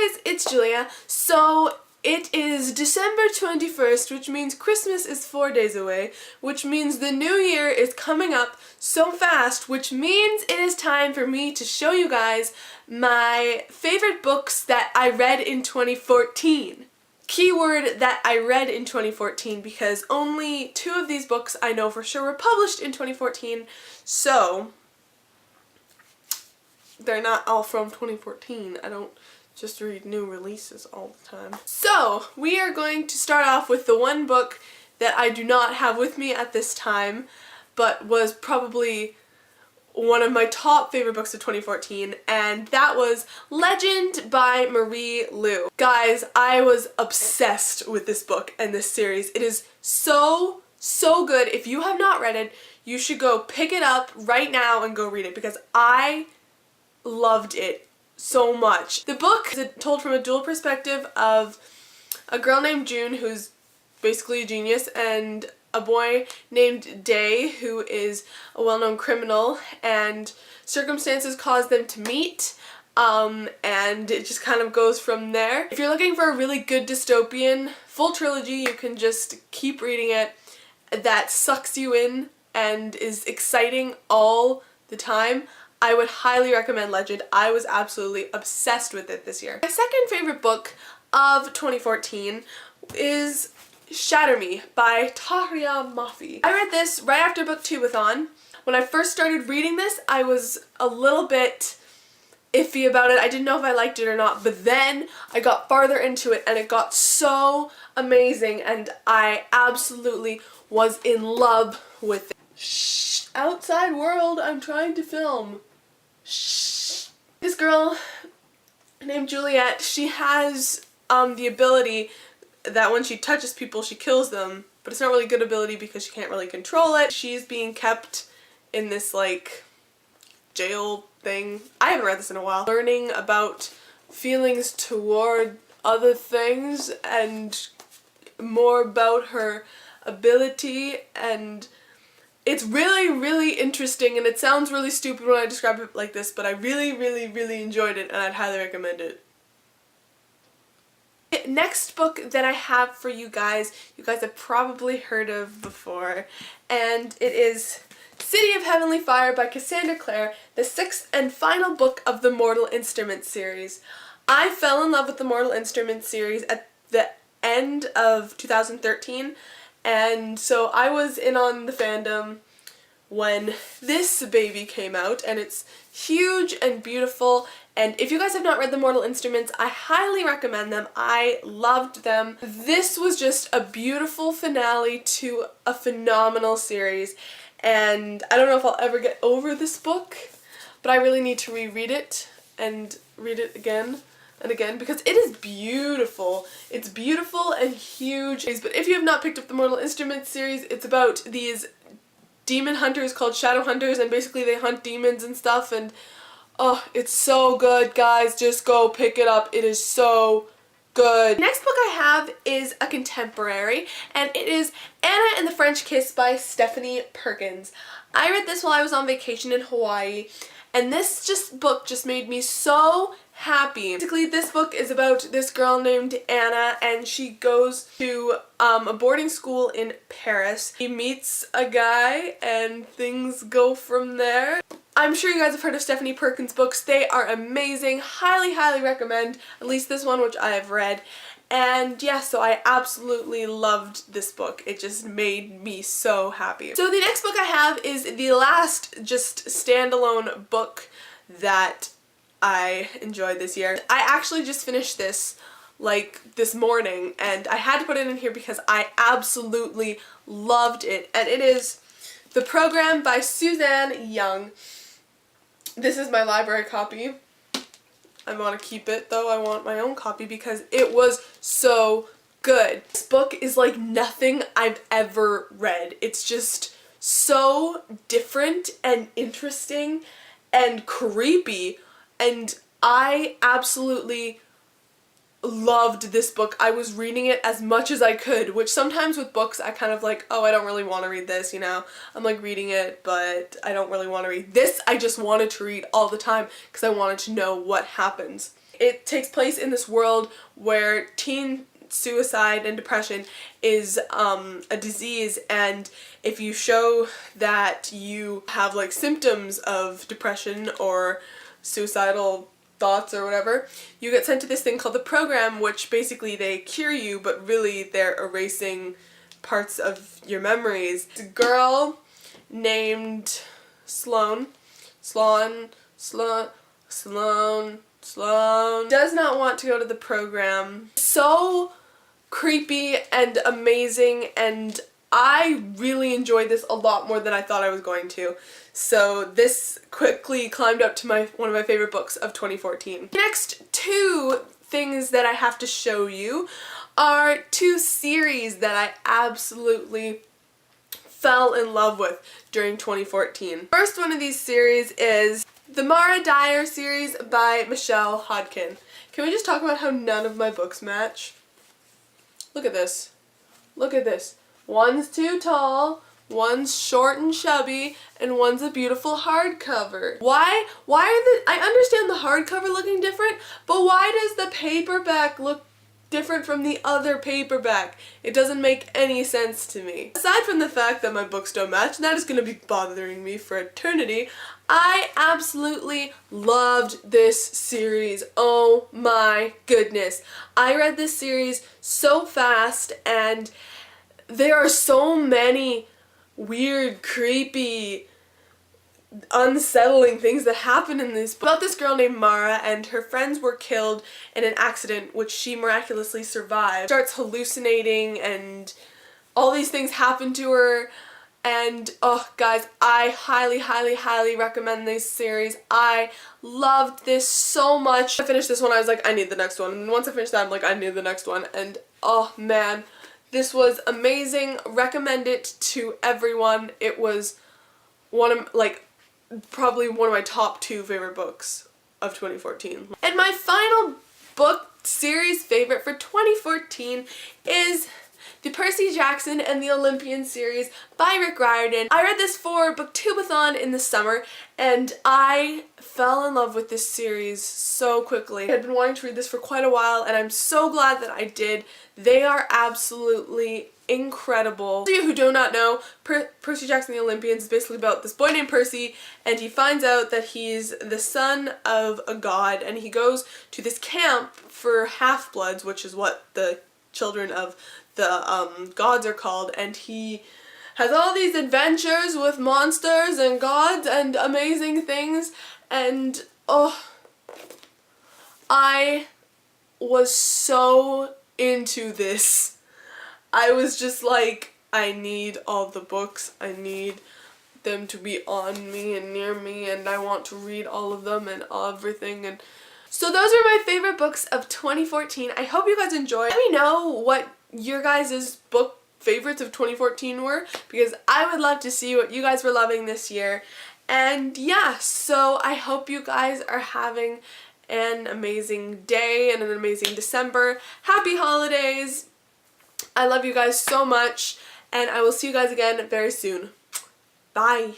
guys, it's Julia. So it is December 21st, which means Christmas is 4 days away, which means the new year is coming up so fast, which means it is time for me to show you guys my favorite books that I read in 2014. Keyword that I read in 2014 because only 2 of these books I know for sure were published in 2014, so they're not all from 2014. I don't just read new releases all the time. So we are going to start off with the one book that I do not have with me at this time, but was probably one of my top favorite books of 2014, and that was Legend by Marie Lu. Guys, I was obsessed with this book and this series. It is so good. If you have not read it, you should go pick it up right now and go read it because I loved it so much. The book is told from a dual perspective of a girl named June, who's basically a genius, and a boy named Dyer, who is a well-known criminal, and circumstances cause them to meet, and it just kind of goes from there. If you're looking for a really good dystopian full trilogy, you can just keep reading it. That sucks you in and is exciting all the time. I would highly recommend Legend. I was absolutely obsessed with it this year. My second favorite book of 2014 is Shatter Me by Dyer. I read this right after book 2 was on. When I first started reading this, I was a little bit iffy about it. I didn't know if I liked it or not, but then I got farther into it and it got so amazing and I absolutely was in love with it. Shh, outside world, I'm trying to film. Shh. This girl named Juliet, she has the ability that when she touches people, she kills them, but it's not really a good ability because she can't really control it. She's being kept in this, like, jail thing. I haven't read this in a while. Learning about feelings toward other things and more about her ability, and it's really interesting, and it sounds really stupid when I describe it like this, but I really enjoyed it, and I'd highly recommend it. Next book that I have for you guys have probably heard of before, and it is City of Heavenly Fire by Cassandra Clare, the 6th and final book of the Mortal Instruments series. I fell in love with the Mortal Instruments series at the end of 2013, and so I was in on the fandom when this baby came out, and it's huge and beautiful, and if you guys have not read the Mortal Instruments, I highly recommend them. I loved them. This was just a beautiful finale to a phenomenal series, and I don't know if I'll ever get over this book, but I really need to reread it and read it again and again because it is beautiful. It's beautiful and huge. But if you have not picked up the Mortal Instruments series, it's about these demon hunters called shadow hunters, and basically they hunt demons and stuff, and oh, it's so good, guys. Just go pick it up. It is so good. The next book I have is a contemporary, and it is Anna and the French Kiss by Stephanie Perkins. I read this while I was on vacation in Hawaii, and this book just made me so happy. Basically, this book is about this girl named Anna, and she goes to a boarding school in Paris. She meets a guy, and things go from there. I'm sure you guys have heard of Stephanie Perkins' books. They are amazing. Highly recommend at least this one, which I have read. And yeah, so I absolutely loved this book. It just made me so happy. So the next book I have is the last just standalone book that I enjoyed this year. I actually just finished this like this morning, and I had to put it in here because I absolutely loved it. And it is The Program by Suzanne Young. This is my library copy. I want to keep it though. I want my own copy because it was so good. This book is like nothing I've ever read. It's just so different and interesting and creepy, and I absolutely loved this book. I was reading it as much as I could, which sometimes with books I kind of like, oh, I don't really want to read this, you know. I'm like reading it, but I don't really want to read this. I just wanted to read all the time because I wanted to know what happens. it takes place in this world where teen suicide and depression is a disease, and if you show that you have like symptoms of depression or suicidal thoughts or whatever, you get sent to this thing called the program, which basically they cure you, but really they're erasing parts of your memories. It's a girl named Sloane does not want to go to the program. So creepy and amazing, and I really enjoyed this a lot more than I thought I was going to. So this quickly climbed up to one of my favorite books of 2014. Next two things that I have to show you are two series that I absolutely fell in love with during 2014. First one of these series is the Mara Dyer series by Michelle Hodkin. Can we just talk about how none of my books match? Look at this. Look at this. One's too tall, one's short and chubby, and one's a beautiful hardcover. Why are I understand the hardcover looking different, but why does the paperback look different from the other paperback? It doesn't make any sense to me. Aside from the fact that my books don't match, and that is going to be bothering me for eternity, I absolutely loved this series. Oh my goodness. I read this series so fast, and there are so many weird, creepy, unsettling things that happen in this book. About this girl named Mara, and her friends were killed in an accident which she miraculously survived. She starts hallucinating and all these things happen to her, and oh guys, I highly recommend this series. I loved this so much. I finished this one, I was like, I need the next one, and once I finished that I'm like, I need the next one, and oh man, this was amazing. Recommend it to everyone. It was probably one of my top 2 favorite books of 2014. And my final book series favorite for 2014 is the Percy Jackson and the Olympian series by Rick Riordan. I read this for Booktubeathon in the summer, and I fell in love with this series so quickly. I had been wanting to read this for quite a while, and I'm so glad that I did. They are absolutely incredible. For those of you who do not know, Percy Jackson and the Olympians is basically about this boy named Percy, and he finds out that he's the son of a god, and he goes to this camp for half-bloods, which is what the children of the gods are called, and he has all these adventures with monsters and gods and amazing things, and oh, I was so into this. I was just like, I need all the books, I need them to be on me and near me, and I want to read all of them and everything. And so those are my favorite books of 2014. I hope you guys enjoyed. Let me know what your guys' book favorites of 2014 were, because I would love to see what you guys were loving this year. And yeah, so I hope you guys are having an amazing day and an amazing December. Happy holidays! I love you guys so much, and I will see you guys again very soon. Bye!